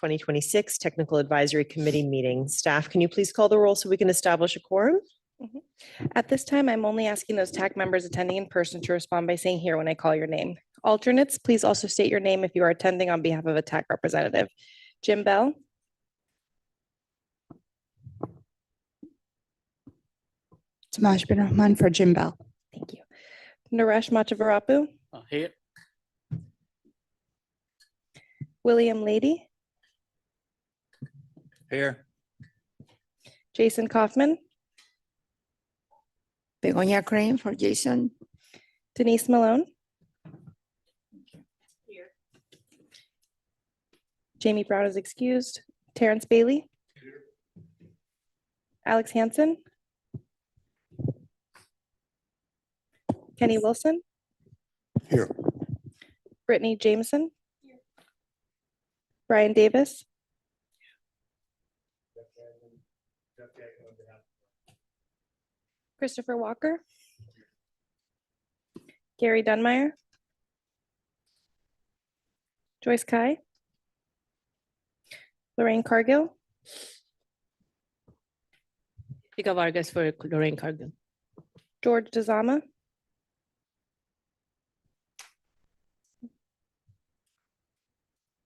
2026 Technical Advisory Committee meeting. Staff, can you please call the roll so we can establish a quorum? At this time, I'm only asking those TAC members attending in person to respond by saying here when I call your name. Alternates, please also state your name if you are attending on behalf of a TAC representative. Jim Bell. Samash bin Rahman for Jim Bell. Thank you. Naresh Machavarapu. Here. William Lady. Here. Jason Kaufman. Begonia Crane for Jason. Denise Malone. Here. Jamie Brown is excused. Terrence Bailey. Here. Alex Hansen. Kenny Wilson. Here. Brittany Jameson. Brian Davis. Christopher Walker. Gary Dunmeyer. Joyce Kai. Lorraine Cargill. Pika Vargas for Lorraine Cargill. George Dezama.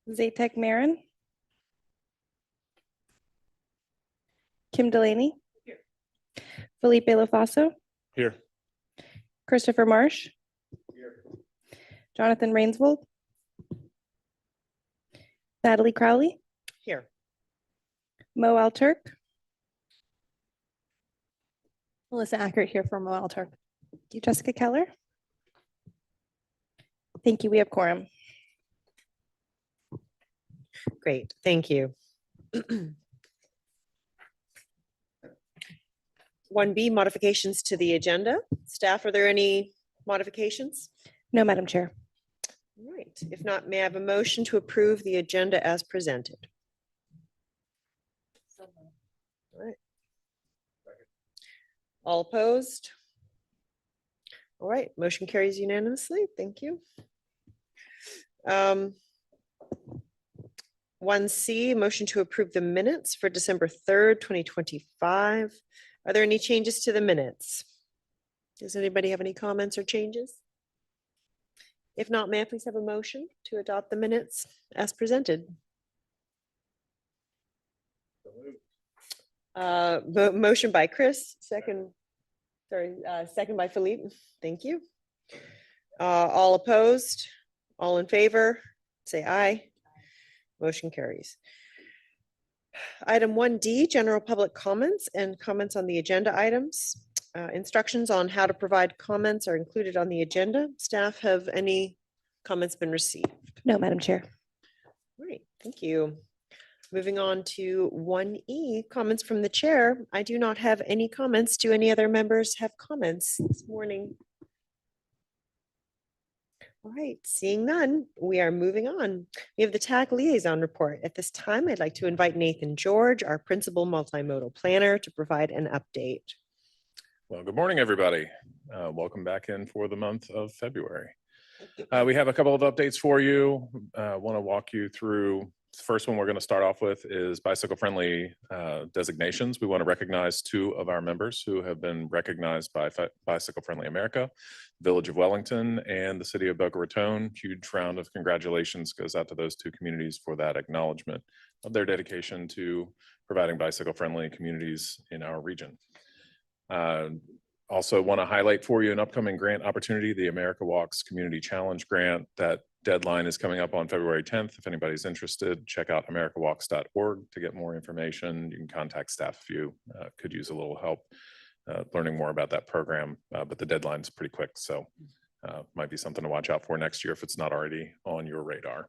Zatek Marin. Kim Delaney. Here. Felipe Lofaso. Here. Christopher Marsh. Here. Jonathan Rainsvold. Natalie Crowley. Here. Mo Alturk. Melissa Ackert here for Mo Alturk. Thank you, Jessica Keller. Thank you. We have quorum. Great, thank you. 1B, modifications to the agenda. Staff, are there any modifications? No, Madam Chair. All right, if not, may I have a motion to approve the agenda as presented? All right. All opposed? All right, motion carries unanimously. Thank you. 1C, motion to approve the minutes for December 3rd, 2025. Are there any changes to the minutes? Does anybody have any comments or changes? If not, may I please have a motion to adopt the minutes as presented? Motion by Chris, second by Philippe. Thank you. All opposed? All in favor? Say aye. Motion carries. Item 1D, general public comments and comments on the agenda items. Instructions on how to provide comments are included on the agenda. Staff, have any comments been received? No, Madam Chair. Great, thank you. Moving on to 1E, comments from the chair. I do not have any comments. Do any other members have comments this morning? All right, seeing none, we are moving on. We have the TAC liaison report. At this time, I'd like to invite Nathan George, our principal multimodal planner, to provide an update. Well, good morning, everybody. Welcome back in for the month of February. We have a couple of updates for you. I want to walk you through. The first one we're going to start off with is bicycle-friendly designations. We want to recognize 2 of our members who have been recognized by Bicycle Friendly America, Village of Wellington, and the City of Boca Raton. Huge round of congratulations goes out to those 2 communities for that acknowledgement of their dedication to providing bicycle-friendly communities in our region. Also want to highlight for you an upcoming grant opportunity, the America Walks Community Challenge Grant. That deadline is coming up on February 10th. If anybody's interested, check out americawalks.org to get more information. You can contact staff if you could use a little help learning more about that program, but the deadline's pretty quick, so might be something to watch out for next year if it's not already on your radar.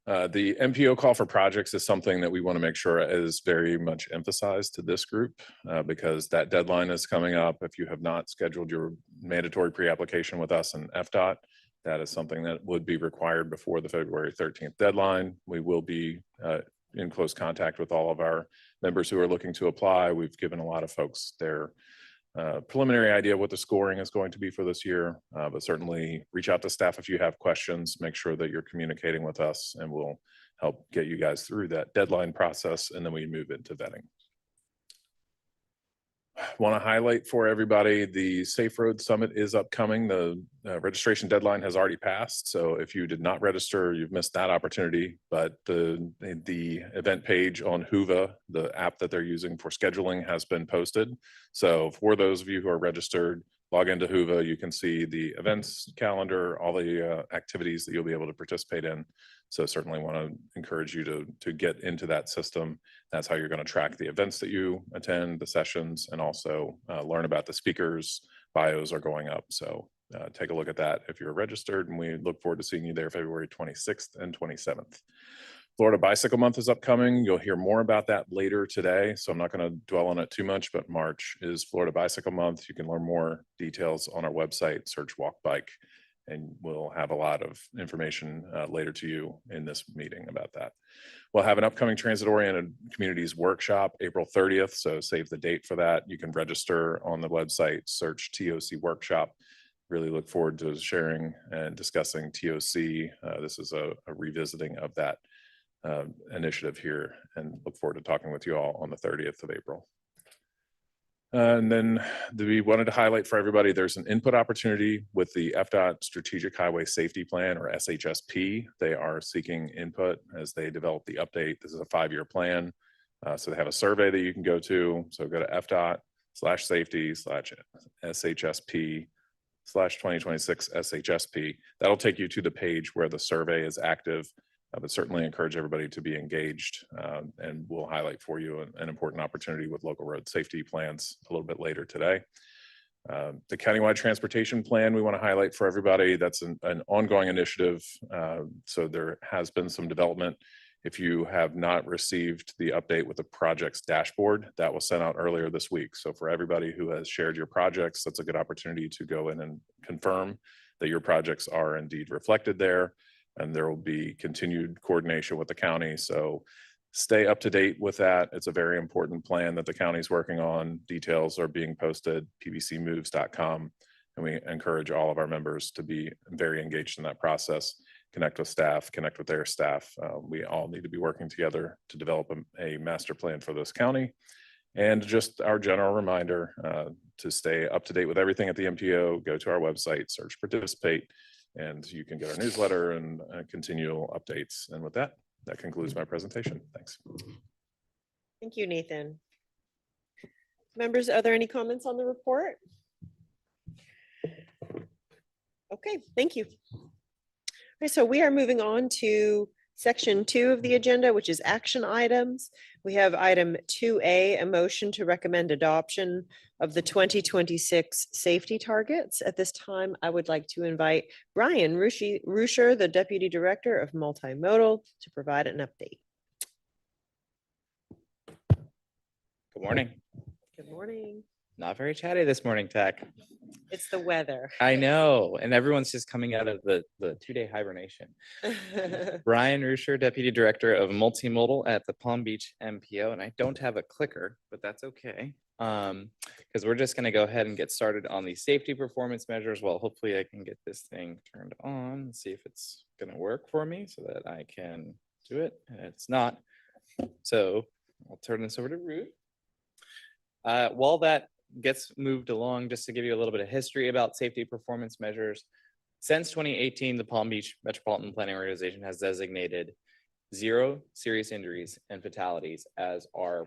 The MPO call for projects is something that we want to make sure is very much emphasized to this group because that deadline is coming up. If you have not scheduled your mandatory pre-application with us and FDOT, that is something that would be required before the February 13th deadline. We will be in close contact with all of our members who are looking to apply. We've given a lot of folks their preliminary idea what the scoring is going to be for this year, but certainly reach out to staff if you have questions. Make sure that you're communicating with us, and we'll help get you guys through that deadline process, and then we move into vetting. Want to highlight for everybody, the Safe Road Summit is upcoming. The registration deadline has already passed. So if you did not register, you've missed that opportunity. But the event page on Whova, the app that they're using for scheduling, has been posted. So for those of you who are registered, log into Whova, you can see the events calendar, all the activities that you'll be able to participate in. So certainly want to encourage you to get into that system. That's how you're going to track the events that you attend, the sessions, and also learn about the speakers. Bios are going up. So take a look at that if you're registered, and we look forward to seeing you there February 26th and 27th. Florida Bicycle Month is upcoming. You'll hear more about that later today, so I'm not going to dwell on it too much, but March is Florida Bicycle Month. You can learn more details on our website, search Walk Bike, and we'll have a lot of information later to you in this meeting about that. We'll have an upcoming transit-oriented communities workshop April 30th, so save the date for that. You can register on the website, search TOC workshop. Really look forward to sharing and discussing TOC. This is a revisiting of that initiative here, and look forward to talking with you all on the 30th of April. And then we wanted to highlight for everybody, there's an input opportunity with the FDOT Strategic Highway Safety Plan, or SHSP. They are seeking input as they develop the update. This is a 5-year plan. So they have a survey that you can go to. So go to FDOT/safety/SHSP/2026 SHSP. That'll take you to the page where the survey is active. But certainly encourage everybody to be engaged, and we'll highlight for you an important opportunity with local road safety plans a little bit later today. The countywide transportation plan we want to highlight for everybody. That's an ongoing initiative. So there has been some development. If you have not received the update with the projects dashboard, that was sent out earlier this week. So for everybody who has shared your projects, that's a good opportunity to go in and confirm that your projects are indeed reflected there. And there will be continued coordination with the county. So stay up to date with that. It's a very important plan that the county's working on. Details are being posted, pbcmoves.com. And we encourage all of our members to be very engaged in that process. Connect with staff, connect with their staff. We all need to be working together to develop a master plan for this county. And just our general reminder to stay up to date with everything at the MPO, go to our website, search participate, and you can get our newsletter and continual updates. And with that, that concludes my presentation. Thanks. Thank you, Nathan. Members, are there any comments on the report? Okay, thank you. Okay, so we are moving on to section 2 of the agenda, which is action items. We have item 2A, a motion to recommend adoption of the 2026 safety targets. At this time, I would like to invite Brian Ruscher, the Deputy Director of Multimodal, to provide an update. Good morning. Good morning. Not very chatty this morning, TAC. It's the weather. I know, and everyone's just coming out of the 2-day hibernation. Brian Ruscher, Deputy Director of Multimodal at the Palm Beach MPO, and I don't have a clicker, but that's okay. Because we're just going to go ahead and get started on the safety performance measures. Well, hopefully I can get this thing turned on and see if it's going to work for me so that I can do it, and it's not. So I'll turn this over to Ruth. While that gets moved along, just to give you a little bit of history about safety performance measures. Since 2018, the Palm Beach Metropolitan Planning Organization has designated 0 serious injuries and fatalities as our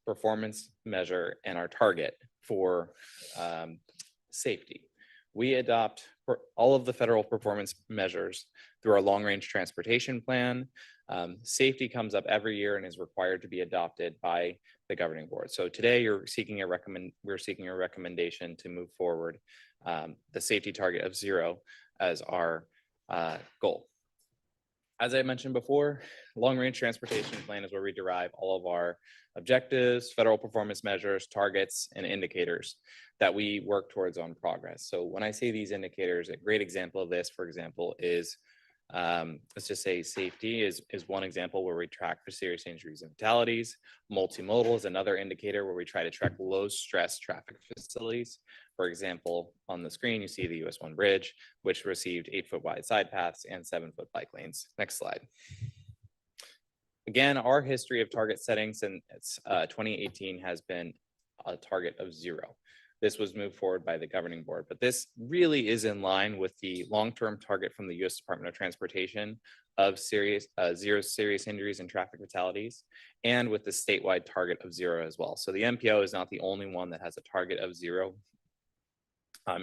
performance measure and our target for safety. We adopt all of the federal performance measures through our long-range transportation plan. Safety comes up every year and is required to be adopted by the governing board. So today we're seeking a recommendation to move forward the safety target of 0 as our goal. As I mentioned before, long-range transportation plan is where we derive all of our objectives, federal performance measures, targets, and indicators that we work towards on progress. So when I say these indicators, a great example of this, for example, is let's just say safety is one example where we track for serious injuries and fatalities. Multimodal is another indicator where we try to track low stress traffic facilities. For example, on the screen, you see the US 1 bridge, which received 8-foot wide side paths and 7-foot bike lanes. Next slide. Again, our history of target setting since 2018 has been a target of 0. This was moved forward by the governing board, but this really is in line with the long-term target from the U.S. Department of Transportation of 0 serious injuries and traffic fatalities, and with the statewide target of 0 as well. So the MPO is not the only one that has a target of 0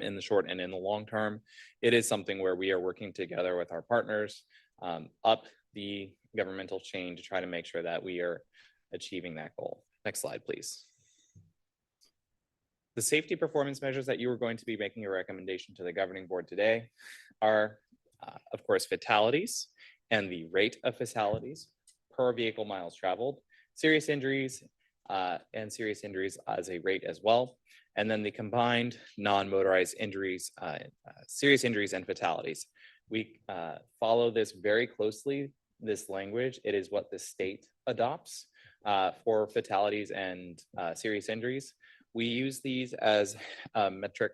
in the short and in the long term. It is something where we are working together with our partners up the governmental chain to try to make sure that we are achieving that goal. Next slide, please. The safety performance measures that you are going to be making a recommendation to the governing board today are, of course, fatalities and the rate of fatalities per vehicle miles traveled, serious injuries and serious injuries as a rate as well, and then the combined non-motorized injuries, serious injuries and fatalities. We follow this very closely, this language. It is what the state adopts for fatalities and serious injuries. We use these as a metric,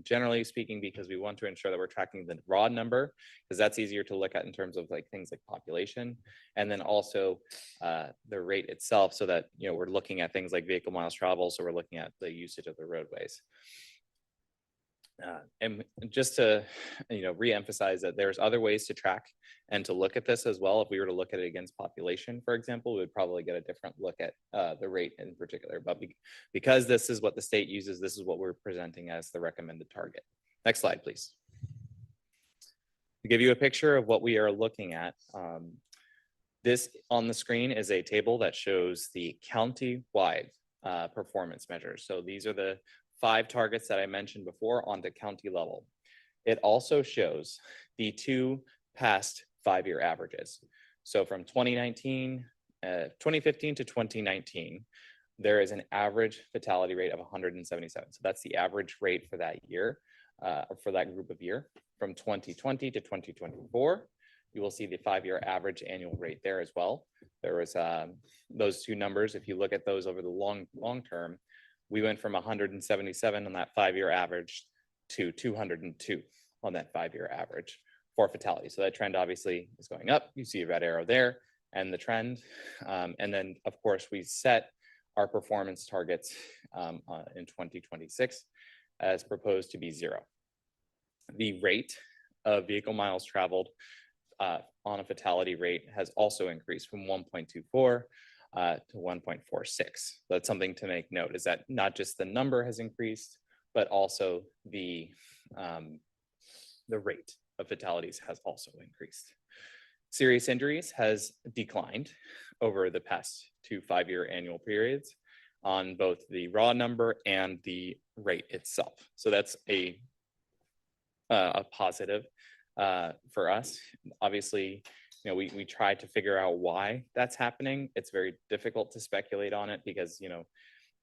generally speaking, because we want to ensure that we're tracking the raw number, because that's easier to look at in terms of like things like population, and then also the rate itself, so that we're looking at things like vehicle miles traveled, so we're looking at the usage of the roadways. And just to re-emphasize that there's other ways to track and to look at this as well. If we were to look at it against population, for example, we would probably get a different look at the rate in particular. But because this is what the state uses, this is what we're presenting as the recommended target. Next slide, please. To give you a picture of what we are looking at, this on the screen is a table that shows the county-wide performance measures. So these are the 5 targets that I mentioned before on the county level. It also shows the 2 past 5-year averages. So from 2015 to 2019, there is an average fatality rate of 177. So that's the average rate for that year, for that group of year. From 2020 to 2024, you will see the 5-year average annual rate there as well. There was those 2 numbers. If you look at those over the long term, we went from 177 on that 5-year average to 202 on that 5-year average for fatality. So that trend obviously is going up. You see a red arrow there and the trend. And then of course we set our performance targets in 2026 as proposed to be 0. The rate of vehicle miles traveled on a fatality rate has also increased from 1.24 to 1.46. That's something to make note, is that not just the number has increased, but also the rate of fatalities has also increased. Serious injuries has declined over the past 2 5-year annual periods on both the raw number and the rate itself. So that's a positive for us. Obviously, we try to figure out why that's happening. It's very difficult to speculate on it because,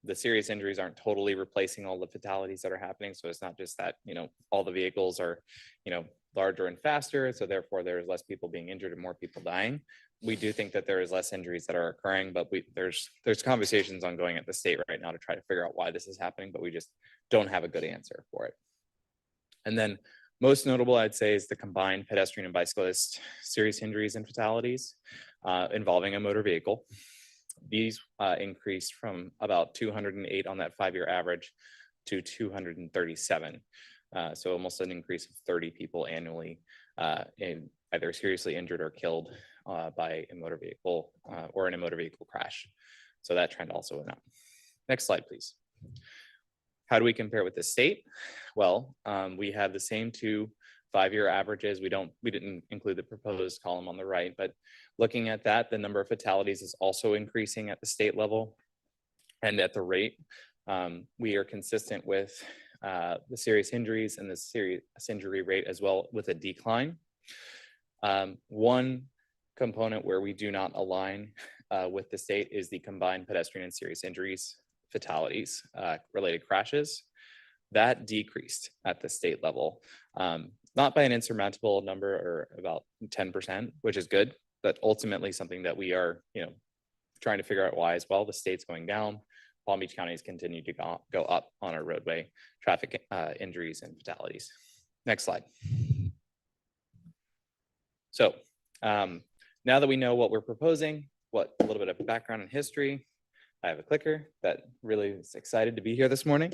the serious injuries aren't totally replacing all the fatalities that are happening. So it's not just that, all the vehicles are, larger and faster. So therefore there's less people being injured and more people dying. We do think that there is less injuries that are occurring, but there's conversations ongoing at the state right now to try to figure out why this is happening, but we just don't have a good answer for it. And then most notable, I'd say, is the combined pedestrian and bicyclist serious injuries and fatalities involving a motor vehicle. These increased from about 208 on that 5-year average to 237. So almost an increase of 30 people annually in either seriously injured or killed by a motor vehicle or in a motor vehicle crash. So that trend also went up. Next slide, please. How do we compare with the state? Well, we have the same 2 5-year averages. We didn't include the proposed column on the right, but looking at that, the number of fatalities is also increasing at the state level and at the rate. We are consistent with the serious injuries and the serious injury rate as well with a decline. One component where we do not align with the state is the combined pedestrian and serious injuries fatalities related crashes. That decreased at the state level, not by an insurmountable number or about 10%, which is good, but ultimately something that we are trying to figure out why as well. The state's going down. Palm Beach County has continued to go up on our roadway traffic injuries and fatalities. Next slide. So now that we know what we're proposing, a little bit of background and history. I have a clicker that really is excited to be here this morning.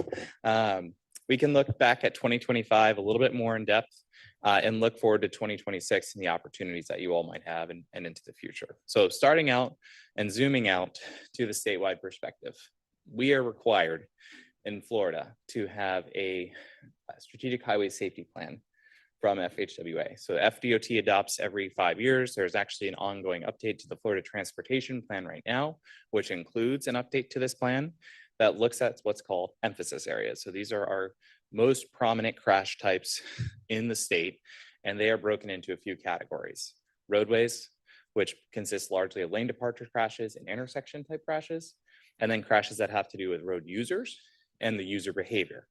We can look back at 2025 a little bit more in depth and look forward to 2026 and the opportunities that you all might have and into the future. So starting out and zooming out to the statewide perspective, we are required in Florida to have a strategic highway safety plan from FHWA. So FDOT adopts every 5 years. There's actually an ongoing update to the Florida Transportation Plan right now, which includes an update to this plan that looks at what's called emphasis areas. So these are our most prominent crash types in the state, and they are broken into a few categories. Roadways, which consists largely of lane departure crashes and intersection type crashes, and then crashes that have to do with road users and the user behavior.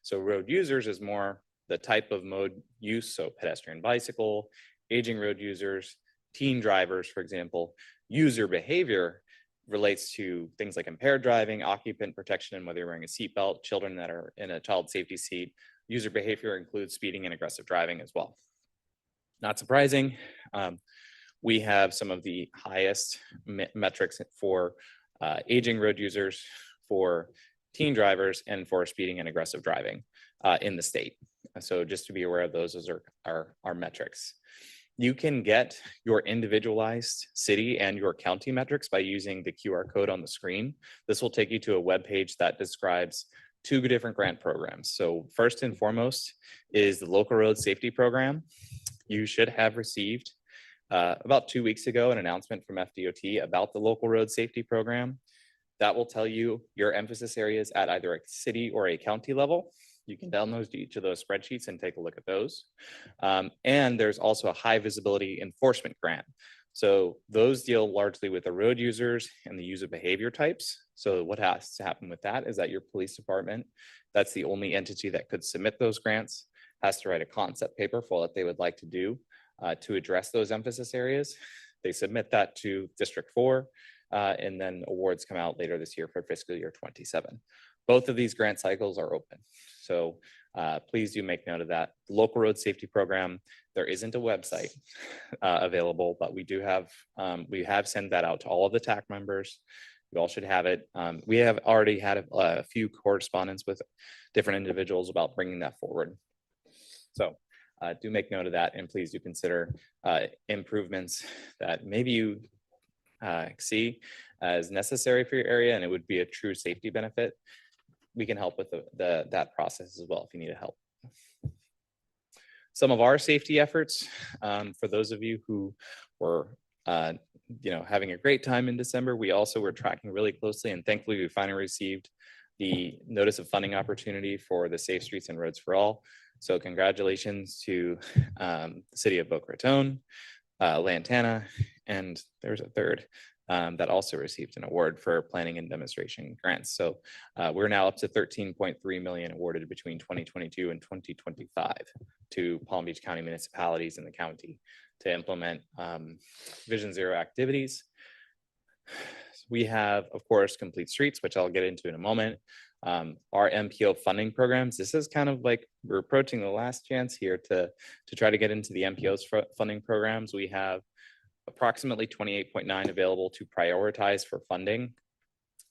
So road users is more the type of mode use, so pedestrian, bicycle, aging road users, teen drivers, for example. User behavior relates to things like impaired driving, occupant protection, and whether you're wearing a seatbelt, children that are in a child safety seat. User behavior includes speeding and aggressive driving as well. Not surprising, we have some of the highest metrics for aging road users, for teen drivers, and for speeding and aggressive driving in the state. So just to be aware of those are our metrics. You can get your individualized city and your county metrics by using the QR code on the screen. This will take you to a web page that describes 2 different grant programs. So first and foremost is the Local Road Safety Program. You should have received about 2 weeks ago an announcement from FDOT about the Local Road Safety Program. That will tell you your emphasis areas at either a city or a county level. You can download each of those spreadsheets and take a look at those. And there's also a high visibility enforcement grant. So those deal largely with the road users and the user behavior types. So what has to happen with that is that your police department, that's the only entity that could submit those grants, has to write a concept paper for what they would like to do to address those emphasis areas. They submit that to District 4, and then awards come out later this year for fiscal year 27. Both of these grant cycles are open. So please do make note of that. The Local Road Safety Program, there isn't a website available, but we have sent that out to all of the TAC members. You all should have it. We have already had a few correspondence with different individuals about bringing that forward. So do make note of that, and please do consider improvements that maybe you see as necessary for your area, and it would be a true safety benefit. We can help with that process as well if you need help. Some of our safety efforts, for those of you who were having a great time in December, we also were tracking really closely, and thankfully we finally received the notice of funding opportunity for the Safe Streets and Roads for All. So congratulations to the city of Boca Raton, Lantana, and there's a third that also received an award for planning and demonstration grants. So we're now up to 13.3 million awarded between 2022 and 2025 to Palm Beach County municipalities in the county to implement Vision Zero activities. We have, of course, Complete Streets, which I'll get into in a moment. Our MPO funding programs. This is kind of like we're approaching the last chance here to try to get into the MPO's funding programs. We have approximately 28.9 available to prioritize for funding.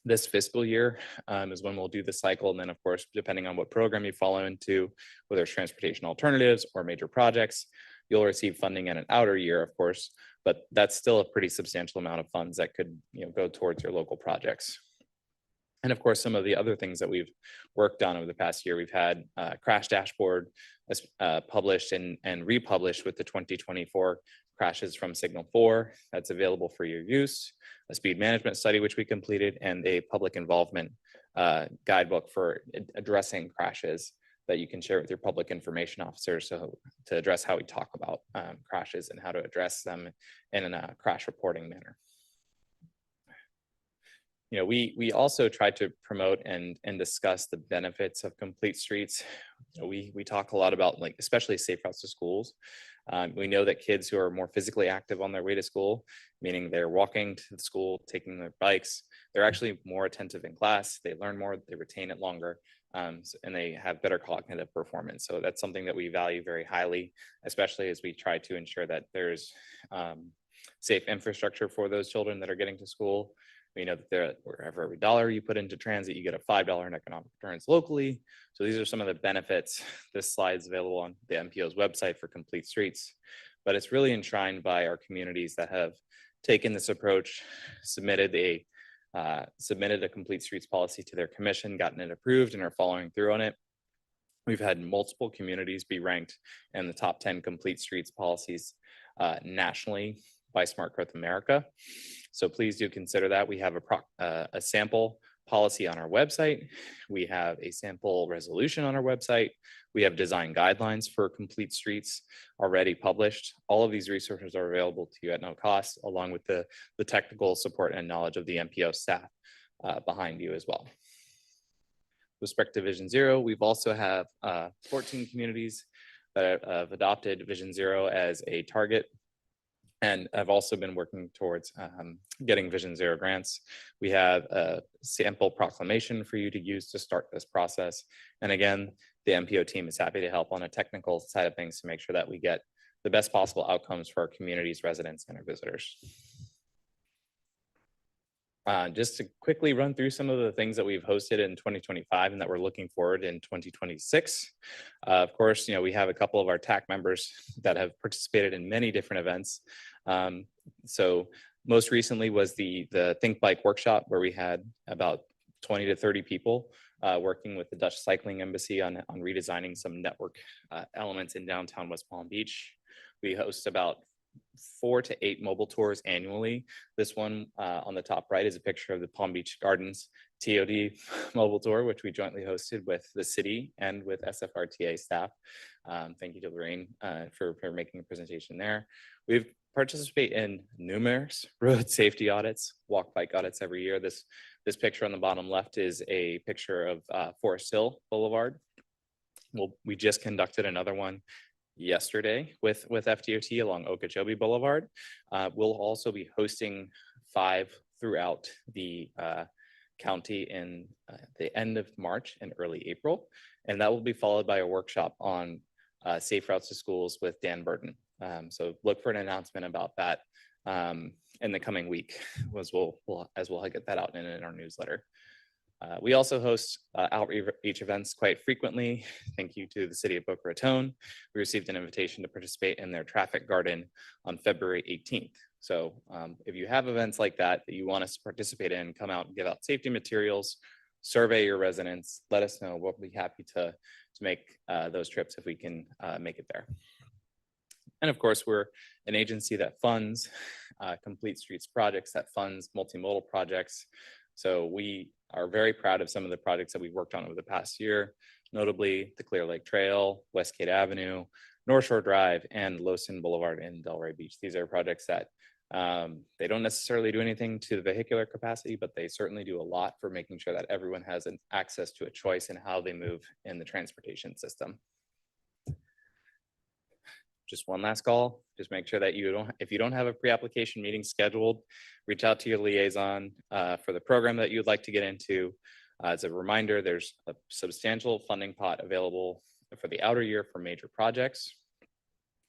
This fiscal year is when we'll do the cycle. And then of course, depending on what program you fall into, whether it's transportation alternatives or major projects, you'll receive funding in an outer year, of course, but that's still a pretty substantial amount of funds that could go towards your local projects. And of course, some of the other things that we've worked on over the past year, we've had Crash Dashboard published and republished with the 2024 crashes from Signal 4. That's available for your use. A speed management study, which we completed, and a public involvement guidebook for addressing crashes that you can share with your public information officers so to address how we talk about crashes and how to address them in a crash reporting manner. We also try to promote and discuss the benefits of Complete Streets. We talk a lot about, like, especially safe routes to schools. We know that kids who are more physically active on their way to school, meaning they're walking to the school, taking their bikes, they're actually more attentive in class, they learn more, they retain it longer, and they have better cognitive performance. So that's something that we value very highly, especially as we try to ensure that there's safe infrastructure for those children that are getting to school. We know that wherever every dollar you put into transit, you get a $5 in economic returns locally. So these are some of the benefits. This slide is available on the MPO's website for complete streets, but it's really enshrined by our communities that have taken this approach, submitted a complete streets policy to their commission, gotten it approved, and are following through on it. We've had multiple communities be ranked in the top 10 complete streets policies nationally by Smart Growth America. So please do consider that. We have a sample policy on our website. We have a sample resolution on our website. We have design guidelines for complete streets already published. All of these resources are available to you at no cost, along with the technical support and knowledge of the MPO staff behind you as well. With respect to Vision Zero, we've also have 14 communities that have adopted Vision Zero as a target, and I've also been working towards getting Vision Zero grants. We have a sample proclamation for you to use to start this process. And again, the MPO team is happy to help on a technical side of things to make sure that we get the best possible outcomes for our communities, residents, and our visitors. Just to quickly run through some of the things that we've hosted in 2025 and that we're looking forward in 2026. Of course, we have a couple of our TAC members that have participated in many different events. So most recently was the Think Bike workshop, where we had about 20 to 30 people working with the Dutch Cycling Embassy on redesigning some network elements in downtown West Palm Beach. We host about 4 to 8 mobile tours annually. This one on the top right is a picture of the Palm Beach Gardens TOD mobile tour, which we jointly hosted with the city and with SFRTA staff. Thank you to Lorraine for making a presentation there. We've participated in numerous road safety audits, walk bike audits every year. This picture on the bottom left is a picture of Forest Hill Boulevard. Well, we just conducted another one yesterday with FDOT along Okeechobee Boulevard. We'll also be hosting 5 throughout the county in the end of March and early April, and that will be followed by a workshop on safe routes to schools with Dan Burton. So look for an announcement about that in the coming week, as we'll get that out in our newsletter. We also host outreach events quite frequently. Thank you to the city of Boca Raton. We received an invitation to participate in their traffic garden on February 18th. So if you have events like that you want us to participate in, come out and give out safety materials, survey your residents, let us know. We'll be happy to make those trips if we can make it there. And of course, we're an agency that funds complete streets projects, that funds multimodal projects. So we are very proud of some of the projects that we've worked on over the past year, notably the Clear Lake Trail, Westgate Avenue, North Shore Drive, and Lowson Boulevard in Delray Beach. These are projects that they don't necessarily do anything to the vehicular capacity, but they certainly do a lot for making sure that everyone has an access to a choice in how they move in the transportation system. Just one last call, just make sure that if you don't have a pre-application meeting scheduled, reach out to your liaison for the program that you'd like to get into. As a reminder, there's a substantial funding pot available for the outer year for major projects.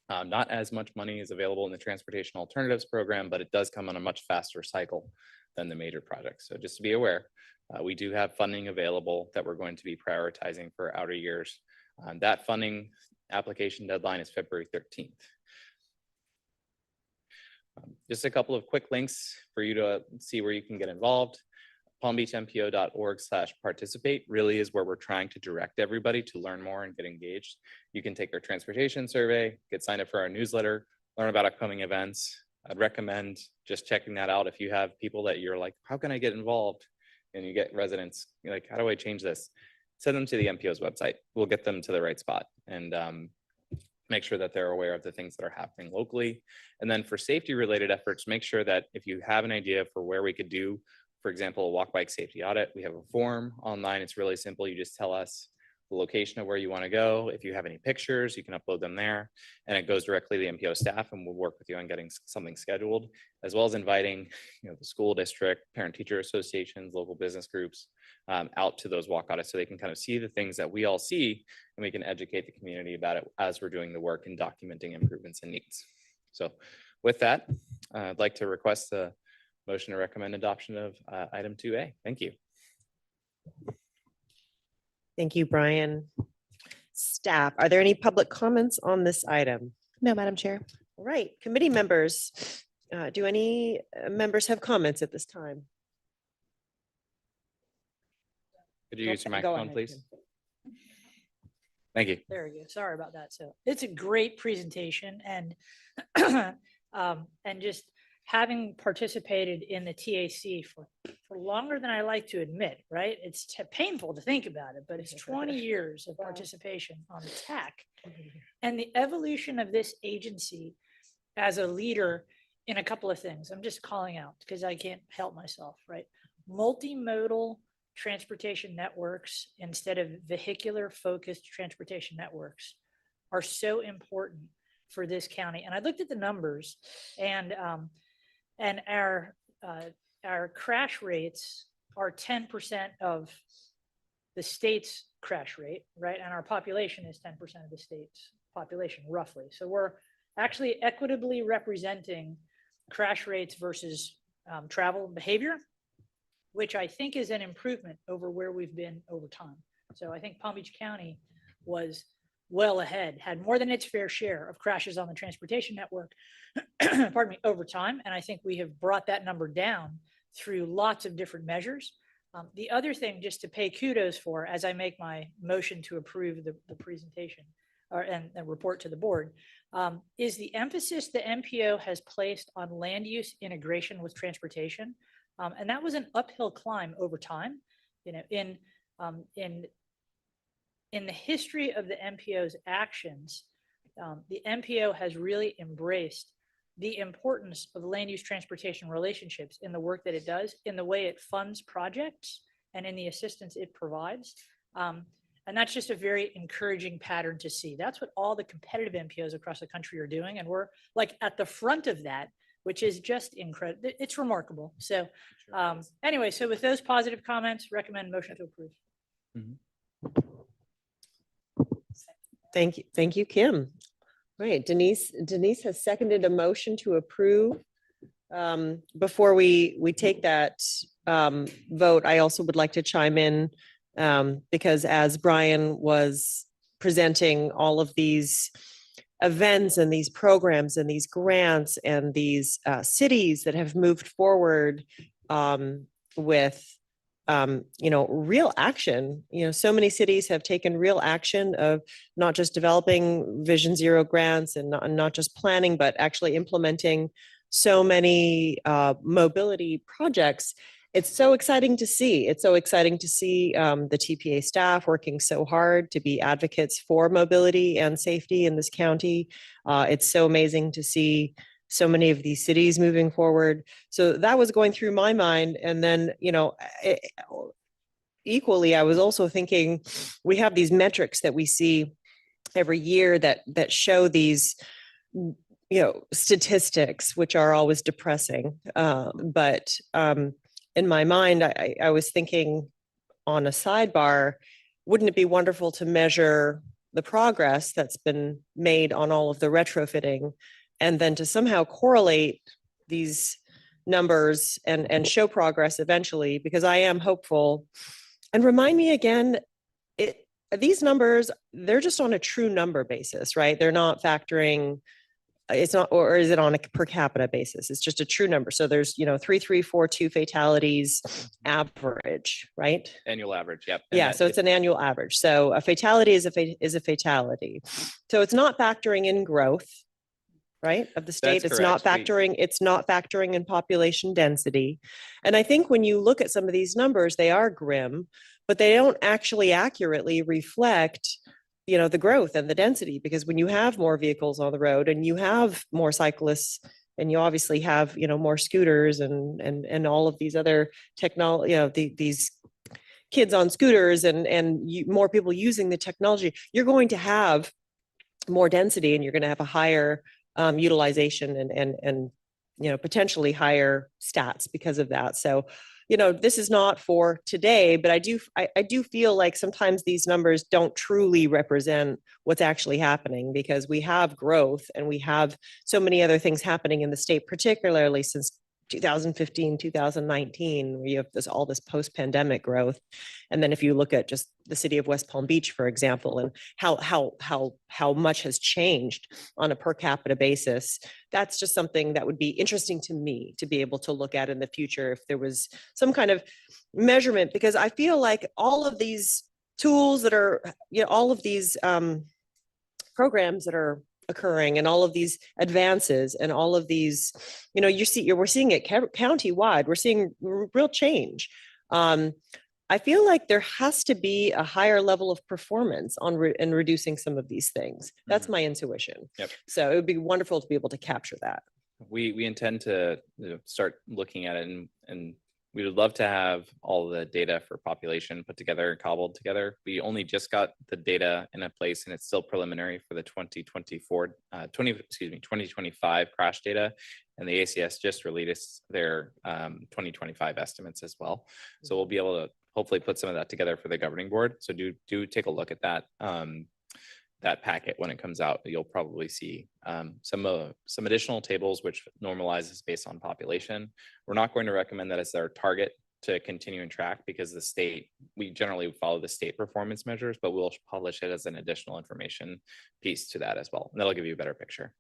Not as much money is available in the Transportation Alternatives Program, but it does come on a much faster cycle than the major projects. So just to be aware, we do have funding available that we're going to be prioritizing for outer years. That funding application deadline is February 13th. Just a couple of quick links for you to see where you can get involved. palmbeachmpo.org/participate really is where we're trying to direct everybody to learn more and get engaged. You can take our transportation survey, get signed up for our newsletter, learn about upcoming events. I'd recommend just checking that out. If you have people that you're like, how can I get involved? And you get residents, you're like, how do I change this? Send them to the MPO's website. We'll get them to the right spot and make sure that they're aware of the things that are happening locally. And then for safety related efforts, make sure that if you have an idea for where we could do, for example, a walk bike safety audit, we have a form online. It's really simple. You just tell us the location of where you want to go. If you have any pictures, you can upload them there, and it goes directly to the MPO staff, and we'll work with you on getting something scheduled, as well as inviting the school district, parent teacher associations, local business groups out to those walk audits so they can kind of see the things that we all see, and we can educate the community about it as we're doing the work and documenting improvements and needs. So With that, I'd like to request a motion to recommend adoption of item 2A. Thank you. Thank you, Brian. Staff, are there any public comments on this item? No, Madam Chair. All right, committee members, do any members have comments at this time? Could you use your Go microphone, ahead, please? Kim. Thank you. There we go. Sorry about that. So it's a great presentation and and just having participated in the TAC for longer than I like to admit, right? It's painful to think about it, but it's 20 years of participation on the TAC and the evolution of this agency as a leader in a couple of things. I'm just calling out because I can't help myself, right? Multimodal transportation networks instead of vehicular focused transportation networks are so important for this county. And I looked at the numbers and our crash rates are 10% of the state's crash rate, right? And our population is 10% of the state's population, roughly. So we're actually equitably representing crash rates versus travel behavior, which I think is an improvement over where we've been over time. So I think Palm Beach County was well ahead, had more than its fair share of crashes on the transportation network, pardon me, over time. And I think we have brought that number down through lots of different measures. The other thing just to pay kudos for, as I make my motion to approve the presentation and report to the board, is the emphasis the MPO has placed on land use integration with transportation. And that was an uphill climb over time. You know, in the history of the MPO's actions, the MPO has really embraced the importance of land use transportation relationships in the work that it does, in the way it funds projects and in the assistance it provides. And that's just a very encouraging pattern to see. That's what all the competitive MPOs across the country are doing. And we're like at the front of that, which is just incredible. It's remarkable. So anyway, so with those positive comments, recommend motion to approve. Thank you, Kim. Right, Denise has seconded a motion to approve. Before we take that vote, I also would like to chime in because as Brian was presenting all of these events and these programs and these grants and these cities that have moved forward with real action. So many cities have taken real action of not just developing Vision Zero grants and not just planning, but actually implementing so many mobility projects. It's so exciting to see. It's so exciting to see the TPA staff working so hard to be advocates for mobility and safety in this county. It's so amazing to see so many of these cities moving forward. So that was going through my mind. And then, equally, I was also thinking we have these metrics that we see every year that show these, statistics, which are always depressing. But in my mind, I was thinking on a sidebar, wouldn't it be wonderful to measure the progress that's been made on all of the retrofitting and then to somehow correlate these numbers and show progress eventually, because I am hopeful. And remind me again, these numbers, they're just on a true number basis, right? They're not factoring, it's not, or is it on a per capita basis? It's just a true number. So there's, 3,342 fatalities average, right? Annual average, yep. Yeah, so it's an annual average. So a fatality is a fatality. So it's not factoring in growth, right, of the state. That's It's not correct. factoring in population density. And I think when you look at some of these numbers, they are grim, but they don't actually accurately reflect, the growth and the density, because when you have more vehicles on the road and you have more cyclists and you obviously have, more scooters and all of these other technology, these kids on scooters and more people using the technology, you're going to have more density and you're going to have a higher utilization and potentially higher stats because of that. So this is not for today, but I do feel like sometimes these numbers don't truly represent what's actually happening, because we have growth and we have so many other things happening in the state, particularly since 2015, 2019, where you have all this post-pandemic growth. And then if you look at just the city of West Palm Beach, for example, and how much has changed on a per capita basis, that's just something that would be interesting to me to be able to look at in the future if there was some kind of measurement, because I feel like all of these tools that are, all of these programs that are occurring and all of these advances and all of these, we're seeing it county-wide, we're seeing real change. I feel like there has to be a higher level of performance in reducing some of these things. That's my intuition. Yep. So it would be wonderful to be able to capture that. We intend to start looking at it, and we would love to have all the data for population put together and cobbled together. We only just got the data in a place, and it's still preliminary for the 2025 crash data. And the ACS just released their 2025 estimates as well. So we'll be able to hopefully put some of that together for the governing board. So do take a look at that. That packet when it comes out. You'll probably see some additional tables which normalizes based on population. We're not going to recommend that as our target to continue and track, because we generally follow the state performance measures, but we'll publish it as an additional information piece to that as well. And that'll give you a better picture.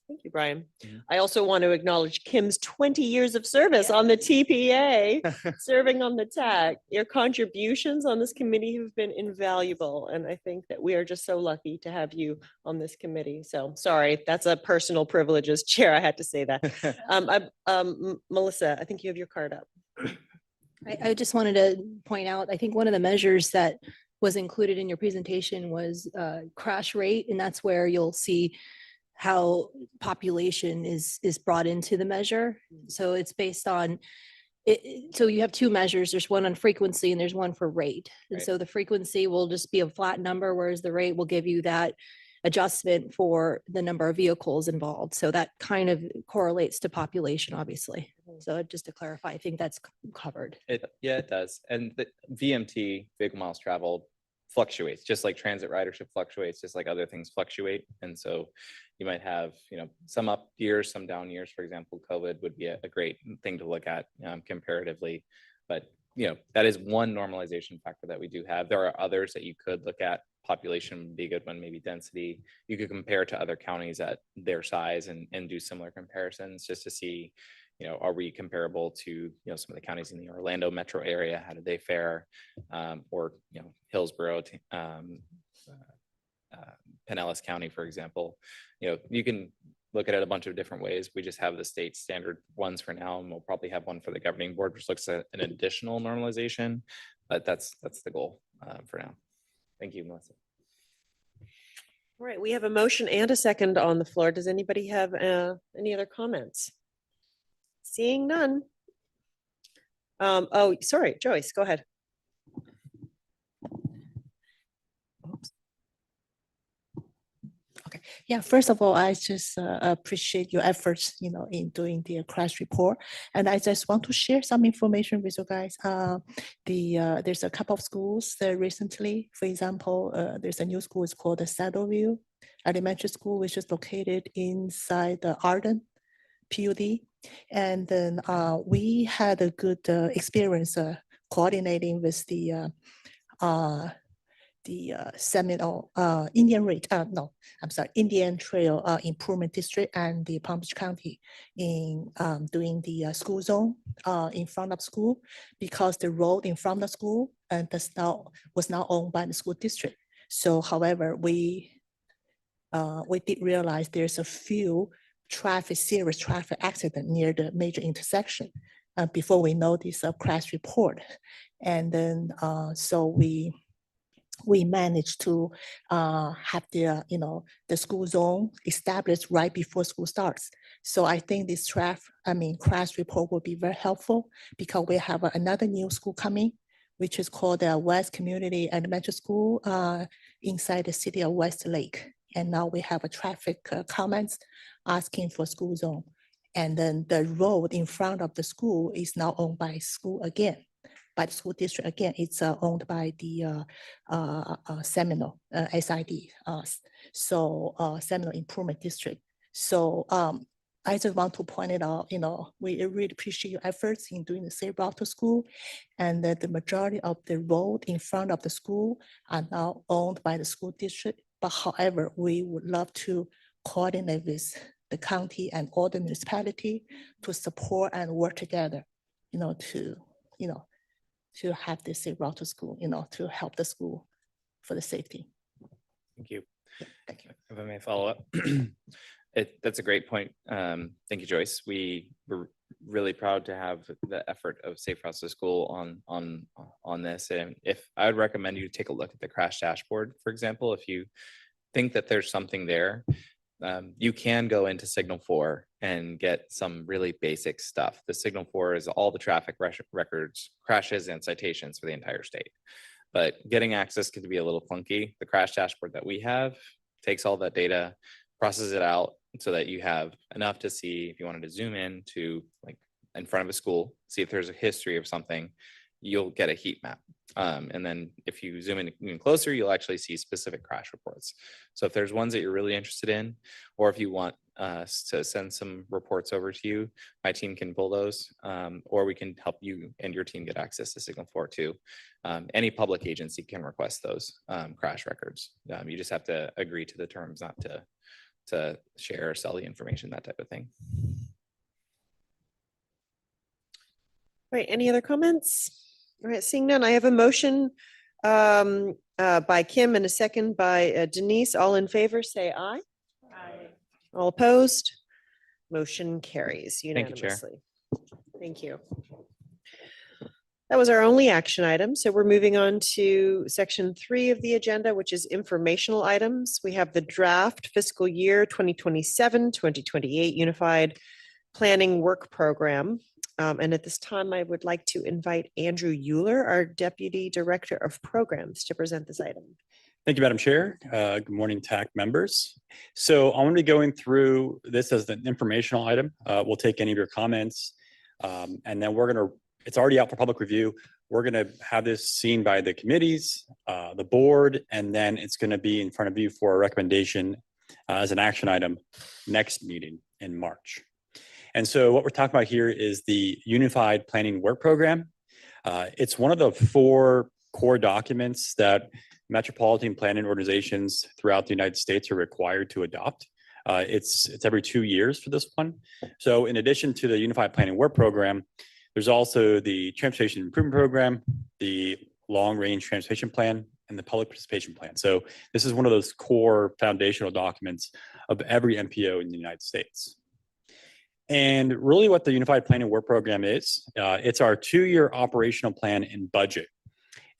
Thank you, Brian. Mhm. I also want to acknowledge Kim's 20 years of service on the TPA, serving on the TAC. Your contributions on this committee have been invaluable, and I think that we are just so lucky to have you on this committee. So sorry, that's a personal privilege as chair. I had to say that. Melissa, I think you have your card up. I just wanted to point out, I think one of the measures that was included in your presentation was crash rate, and that's where you'll see how population is brought into the measure. So it's based on it. So you have two measures. There's one on frequency and there's one for rate. And Right. so the frequency will just be a flat number, whereas the rate will give you that adjustment for the number of vehicles involved. So that kind of correlates to population, obviously. So just to clarify, I think that's covered. Yeah, it does. And the VMT, vehicle miles traveled, fluctuates, just like transit ridership fluctuates, just like other things fluctuate. And so you might have, some up years, some down years. For example, COVID would be a great thing to look at comparatively. But, that is one normalization factor that we do have. There are others that you could look at. Population would be a good one, maybe density. You could compare to other counties at their size and do similar comparisons just to see, are we comparable to, some of the counties in the Orlando metro area? How did they fare? Or, Hillsborough, Pinellas County, for example. You can look at it a bunch of different ways. We just have the state standard ones for now, and we'll probably have one for the governing board, which looks at an additional normalization, but that's the goal for now. Thank you, Melissa. All right, we have a motion and a second on the floor. Does anybody have any other comments? Seeing none. Oh, sorry, Joyce, go ahead. Yeah, first of all, I just appreciate your efforts, in doing the crash report. And I just want to share some information with you guys. There's a couple of schools that recently, for example, there's a new school, it's called the Saddleview Elementary School, which is located inside the Arden PUD. And then we had a good experience coordinating with the Seminole Indian Trail Improvement District and the Palm Beach County in doing the school zone in front of school, because the road in front of school was not owned by the school district. So, however, we did realize there's a few serious traffic accident near the major intersection before we know this crash report, and then so we managed to have the school zone established right before school starts. So I think this crash report will be very helpful, because we have another new school coming, which is called the West Community Elementary School inside the city of Westlake. And now we have a traffic comments asking for school zone. And then the road in front of the school is now owned by school again, by the school district again. It's owned by the Seminole SID, Seminole Improvement District. So I just want to point it out, we really appreciate your efforts in doing the safe route to school, and that the majority of the road in front of the school are now owned by the school district. But however, we would love to coordinate with the county and all the municipality to support and work together, to have this safe route to school, to help the school for the safety. Thank you. Thank you. If I may follow up. That's a great point. Thank you, Joyce. We were really proud to have the effort of Safe Routes to School on this. And if I would recommend you take a look at the crash dashboard, for example, if you think that there's something there, you can go into Signal 4 and get some really basic stuff. The Signal 4 is all the traffic records, crashes, and citations for the entire state. But getting access could be a little clunky. The crash dashboard that we have takes all that data, processes it out so that you have enough to see if you wanted to zoom in to like in front of a school, see if there's a history of something, you'll get a heat map. And then if you zoom in even closer, you'll actually see specific crash reports. So if there's ones that you're really interested in, or if you want us to send some reports over to you, my team can pull those, or we can help you and your team get access to Signal 4 too. Any public agency can request those crash records. You just have to agree to the terms not to share or sell the information, that type of thing. All right, any other comments? All right, seeing none, I have a motion by Kim and a second by Denise. All in favor, say aye. Aye. All opposed? Motion carries Thank you, Chair. unanimously. Thank you. That was our only action item. So we're moving on to section 3 of the agenda, which is informational items. We have the draft fiscal year 2027-2028 Unified Planning Work Program. And at this time, I would like to invite Andrew Euler, our Deputy Director of Programs, to present this item. Thank you, Madam Chair. Good morning, TAC members. So I'm going to be going through this as an informational item. We'll take any of your comments, and then it's already out for public review. We're going to have this seen by the committees, the board, and then it's going to be in front of you for a recommendation as an action item next meeting in March. And so what we're talking about here is the Unified Planning Work Program. It's one of the 4 core documents that metropolitan planning organizations throughout the United States are required to adopt. It's every 2 years for this one. So in addition to the Unified Planning Work Program, there's also the Transportation Improvement Program, the Long Range Transportation Plan, and the Public Participation Plan. So this is one of those core foundational documents of every MPO in the United States. And really what the Unified Planning Work Program is, it's our 2-year operational plan and budget.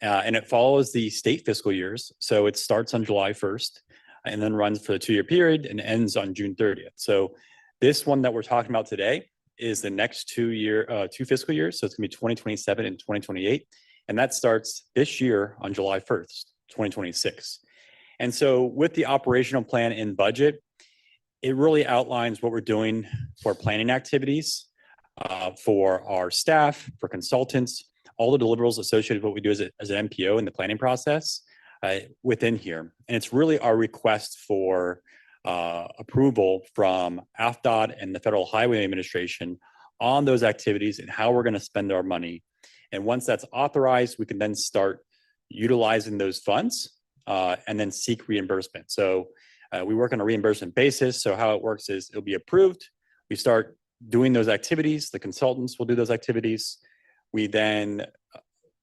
And it follows the state fiscal years. So it starts on July 1st and then runs for the 2-year period and ends on June 30th. So this one that we're talking about today is the next 2 fiscal years. So it's gonna be 2027 and 2028. And that starts this year on July 1st, 2026. And so with the operational plan and budget, it really outlines what we're doing for planning activities, for our staff, for consultants, all the deliverables associated with what we do as an MPO in the planning process within here. And it's really our request for approval from AFDOT and the Federal Highway Administration on those activities and how we're going to spend our money. And once that's authorized, we can then start utilizing those funds and then seek reimbursement. So we work on a reimbursement basis. So how it works is it'll be approved. We start doing those activities. The consultants will do those activities. We then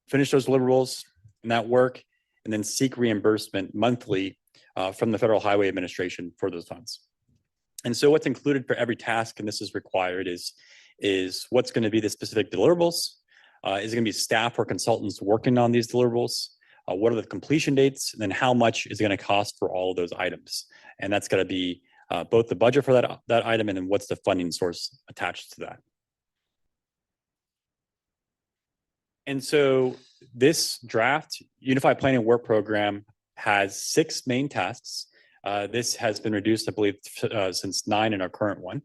finish those deliverables and that work and then seek reimbursement monthly from the Federal Highway Administration for those funds. And so what's included for every task, and this is required, is what's going to be the specific deliverables. Is it going to be staff or consultants working on these deliverables? What are the completion dates? And then how much is it going to cost for all of those items? And that's going to be both the budget for that item and then what's the funding source attached to that. And so this draft Unified Planning Work Program has 6 main tasks. This has been reduced, I believe, since 9 in our current one.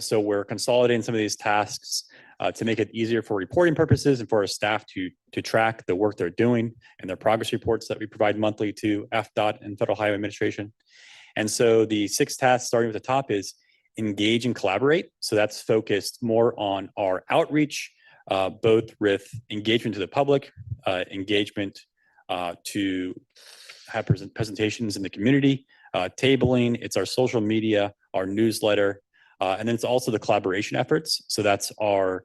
So we're consolidating some of these tasks to make it easier for reporting purposes and for our staff to track the work they're doing and their progress reports that we provide monthly to FDOT and Federal Highway Administration. And so the 6 tasks starting with the top is engage and collaborate. So that's focused more on our outreach, both with engagement to the public, engagement to have presentations in the community, tabling, it's our social media, our newsletter, and then it's also the collaboration efforts. So that's our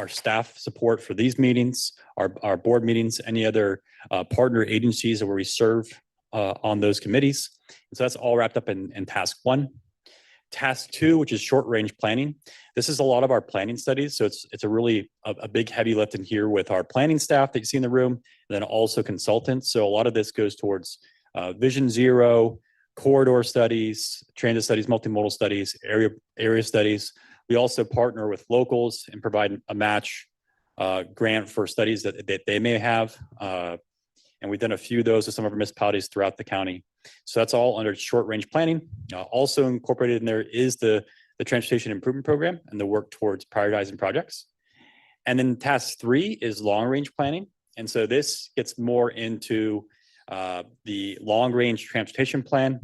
staff support for these meetings, our board meetings, any other partner agencies where we serve on those committees. And so that's all wrapped up in task 1. Task 2, which is short range planning. This is a lot of our planning studies. So it's a really a big heavy lift in here with our planning staff that you see in the room, and then also consultants. So a lot of this goes towards Vision Zero, corridor studies, transit studies, multimodal studies, area studies. We also partner with locals and provide a match grant for studies that they may have. And we've done a few of those with some of our municipalities throughout the county. So that's all under short range planning. Also incorporated in there is the transportation improvement program and the work towards prioritizing projects. And then task 3 is long range planning. And so this gets more into the long range transportation plan.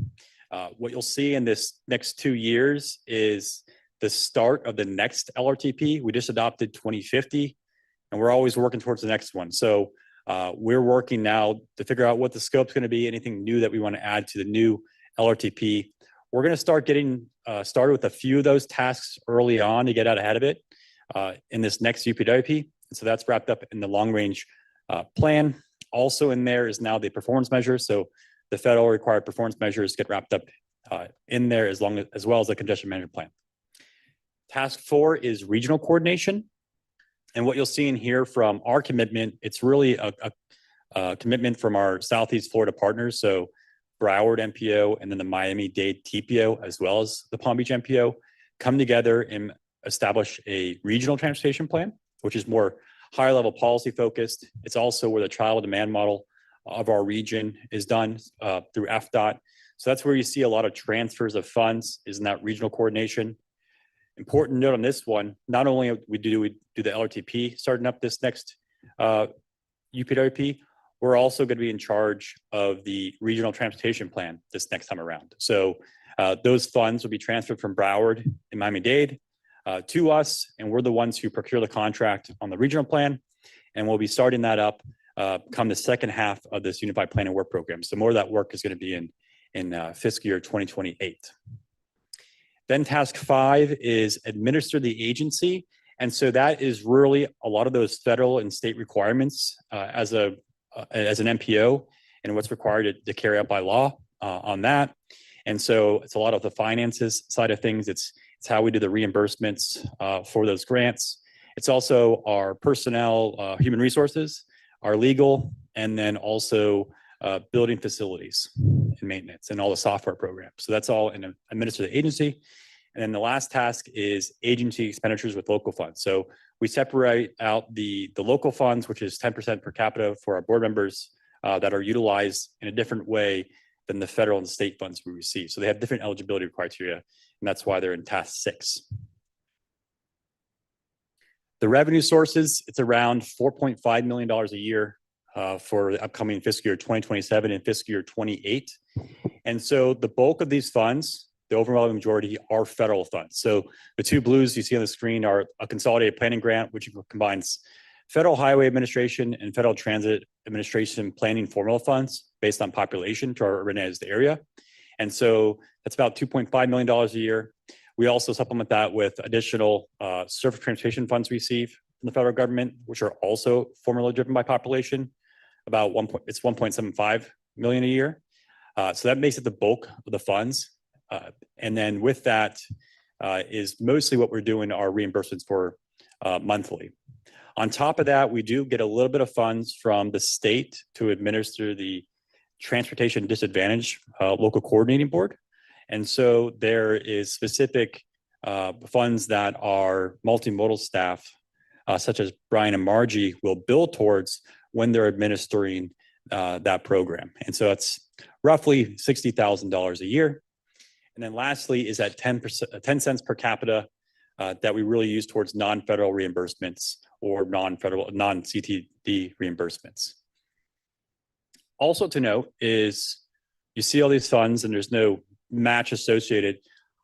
What you'll see in this next 2 years is the start of the next LRTP. We just adopted 2050, and we're always working towards the next one. So we're working now to figure out what the scope's going to be, anything new that we want to add to the new LRTP. We're going to start getting started with a few of those tasks early on to get out ahead of it in this next UPWP. And so that's wrapped up in the long range plan. Also in there is now the performance measures. So the federal required performance measures get wrapped up in there as well as the congestion management plan. Task 4 is regional coordination. And what you'll see in here from our commitment, it's really a commitment from our Southeast Florida partners. So Broward MPO and then the Miami-Dade TPO, as well as the Palm Beach MPO, come together and establish a regional transportation plan, which is more higher level policy focused. It's also where the trial demand model of our region is done through FDOT. So that's where you see a lot of transfers of funds, is in that regional coordination. Important note on this one, not only do we do the LRTP starting up this next UPWP, we're also going to be in charge of the regional transportation plan this next time around. So those funds will be transferred from Broward and Miami-Dade to us, and we're the ones who procure the contract on the regional plan, and we'll be starting that up come the second half of this Unified Plan and Work Program. So more of that work is going to be in fiscal year 2028. Then task 5 is administer the agency. And so that is really a lot of those federal and state requirements as an MPO and what's required to carry out by law on that. And so it's a lot of the finances side of things. It's how we do the reimbursements for those grants. It's also our personnel, human resources, our legal, and then also building facilities and maintenance and all the software programs. So that's all in an administrative agency. And then the last task is agency expenditures with local funds. So we separate out the local funds, which is 10% per capita for our board members that are utilized in a different way than the federal and state funds we receive. So they have different eligibility criteria, and that's why they're in task 6. The revenue sources, it's around $4.5 million a year for the upcoming fiscal year 2027 and fiscal year 28. And so the bulk of these funds, the overwhelming majority, are federal funds. So the 2 blues you see on the screen are a consolidated planning grant, which combines Federal Highway Administration and Federal Transit Administration planning formula funds based on population to our urbanized area. And so that's about $2.5 million a year. We also supplement that with additional surface transportation funds we receive from the federal government, which are also formula driven by population. It's 1.75 million a year. So that makes it the bulk of the funds. And then with that is mostly what we're doing our reimbursements for monthly. On top of that, we do get a little bit of funds from the state to administer the Transportation Disadvantage Local Coordinating Board. And so there is specific funds that our multimodal staff, such as Brian and Margie, will bill towards when they're administering that program. And so it's roughly $60,000 a year. And then lastly is that 10%, 10 cents per capita that we really use towards non-federal reimbursements or non-federal, non-CTD reimbursements. Also to note is you see all these funds and there's no match associated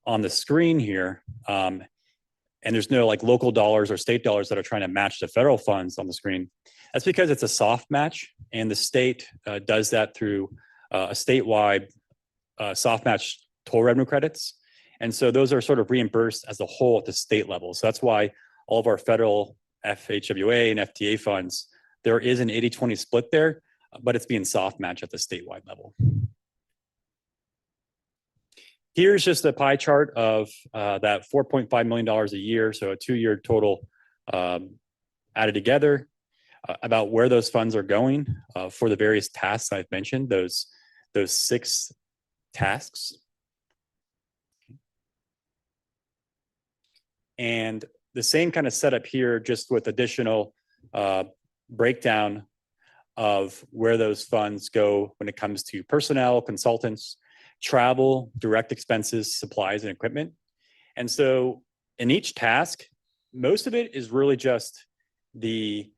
on the screen here. And there's no like local dollars or state dollars that are trying to match the federal funds on the screen. That's because it's a soft match and the state does that through a statewide soft match toll revenue credits. And so those are sort of reimbursed as a whole at the state level. So that's why all of our federal FHWA and FTA funds, there is an 80-20 split there, but it's being soft match at the statewide level. Here's just a pie chart of that $4.5 million a year, so a 2-year total added together, about where those funds are going for the various tasks I've mentioned, those 6 tasks. And the same kind of setup here, just with additional breakdown of where those funds go when it comes to personnel, consultants, travel, direct expenses, supplies, and equipment. And so in each task, most of it is really just the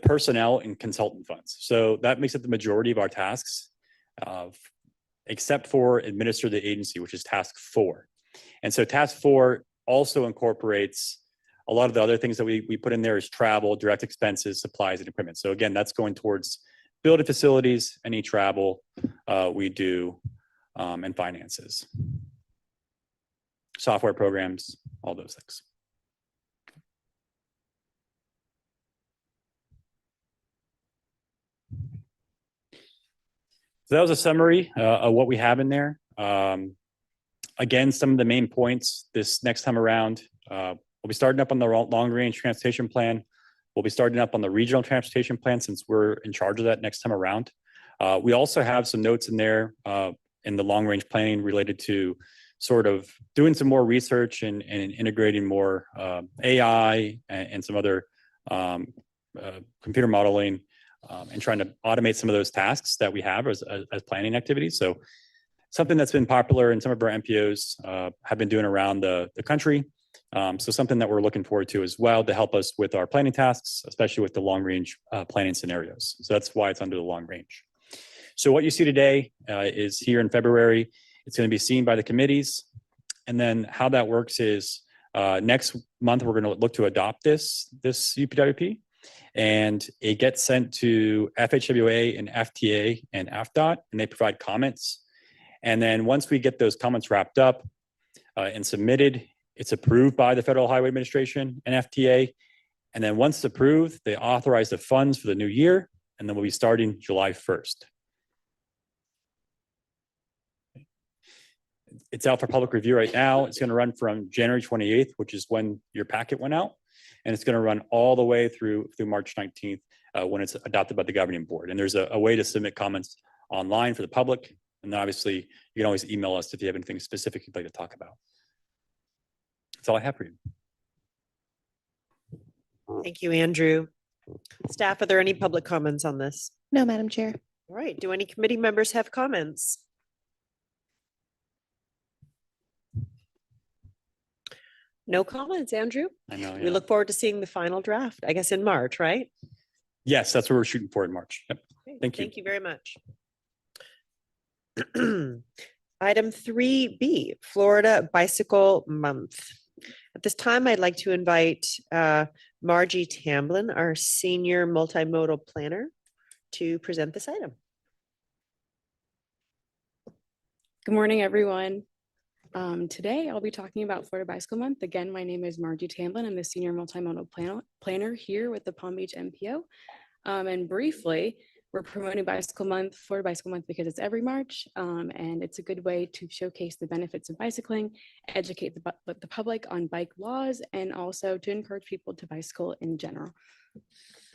personnel and consultant funds. So that makes it the majority of our tasks, except for administer the agency, which is task 4. And so task 4 also incorporates a lot of the other things that we put in there is travel, direct expenses, supplies, and equipment. So again, that's going towards building facilities, any travel we do, and finances, software programs, all those things. So that was a summary of what we have in there. Again, some of the main points this next time around, we'll be starting up on the long-range transportation plan. We'll be starting up on the regional transportation plan since we're in charge of that next time around. We also have some notes in there in the long-range planning related to sort of doing some more research and integrating more AI and some other computer modeling and trying to automate some of those tasks that we have as planning activities. So something that's been popular in some of our MPOs have been doing around the country. So something that we're looking forward to as well to help us with our planning tasks, especially with the long range planning scenarios. So that's why it's under the long range. So what you see today is here in February, it's going to be seen by the committees. And then how that works is next month, we're going to look to adopt this UPWP. And it gets sent to FHWA and FTA and AFDOT, and they provide comments. And then once we get those comments wrapped up and submitted, it's approved by the Federal Highway Administration and FTA. And then once it's approved, they authorize the funds for the new year, and then we'll be starting July 1st. It's out for public review right now. It's going to run from January 28th, which is when your packet went out. And it's going to run all the way through March 19th when it's adopted by the governing board. And there's a way to submit comments online for the public. And then obviously, you can always email us if you have anything specific you'd like to talk about. That's all I have for you. Thank you, Andrew. Staff, are there any public comments on this? No, Madam Chair. All right, do any committee members have comments? No comments, Andrew? I know. We Yeah. look forward to seeing the final draft, I guess in March, right? Yes, that's what we're shooting for in March. Yep. Okay, Thank you. Thank you very much. Item 3B, Florida Bicycle Month. At this time, I'd like to invite Margie Tamblin, our senior multimodal planner, to present this item. Good morning, everyone. Today, I'll be talking about Florida Bicycle Month. Again, my name is Margie Tamblin. I'm the Senior Multimodal Planner here with the Palm Beach MPO. And briefly, we're promoting Bicycle Month, Florida Bicycle Month, because it's every March, and it's a good way to showcase the benefits of bicycling, educate the public on bike laws, and also to encourage people to bicycle in general.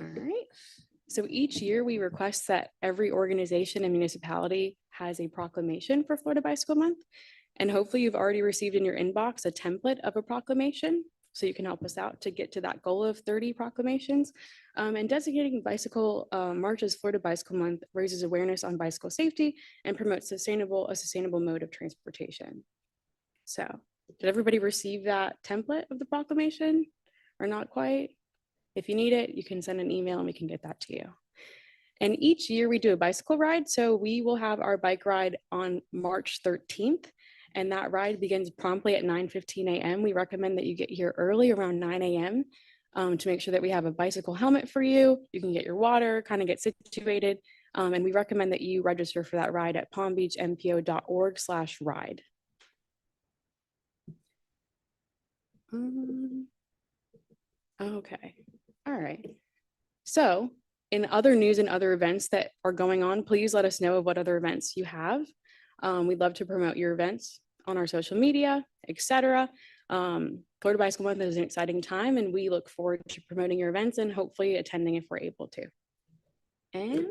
All right. So each year we request that every organization and municipality has a proclamation for Florida Bicycle Month. And hopefully you've already received in your inbox a template of a proclamation. so you can help us out to get to that goal of 30 proclamations. And designating bicycle March as Florida Bicycle Month raises awareness on bicycle safety and promotes a sustainable mode of transportation. So did everybody receive that template of the proclamation or not quite? If you need it, you can send an email and we can get that to you. And each year we do a bicycle ride. So we will have our bike ride on March 13th. And that ride begins promptly at 9:15 a.m. We recommend that you get here early, around 9 a.m. To make sure that we have a bicycle helmet for you. You can get your water, kind of get situated. And we recommend that you register for that ride at palmbeachmpo.org/ride. Okay, all right. So in other news and other events that are going on, please let us know of what other events you have. We'd love to promote your events on our social media, etc. Florida Bicycle Month is an exciting time and we look forward to promoting your events and hopefully attending if we're able to. And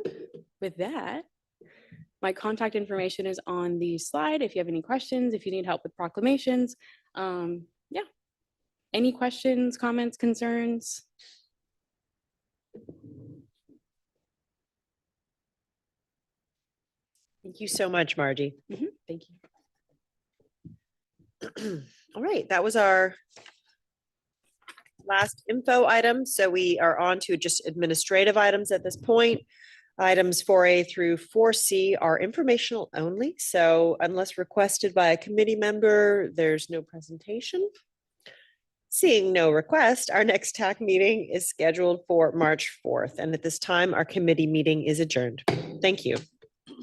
with that, my contact information is on the slide. If you have any questions, if you need help with proclamations, yeah. Any questions, comments, concerns? Thank you so much, Margie. Thank you. All right, that was our last info item. So we are on to just administrative items at this point. Items 4A through 4C are informational only. So unless requested by a committee member, there's no presentation. Seeing no request, our next TAC meeting is scheduled for March 4th. And at this time, our committee meeting is adjourned. Thank you.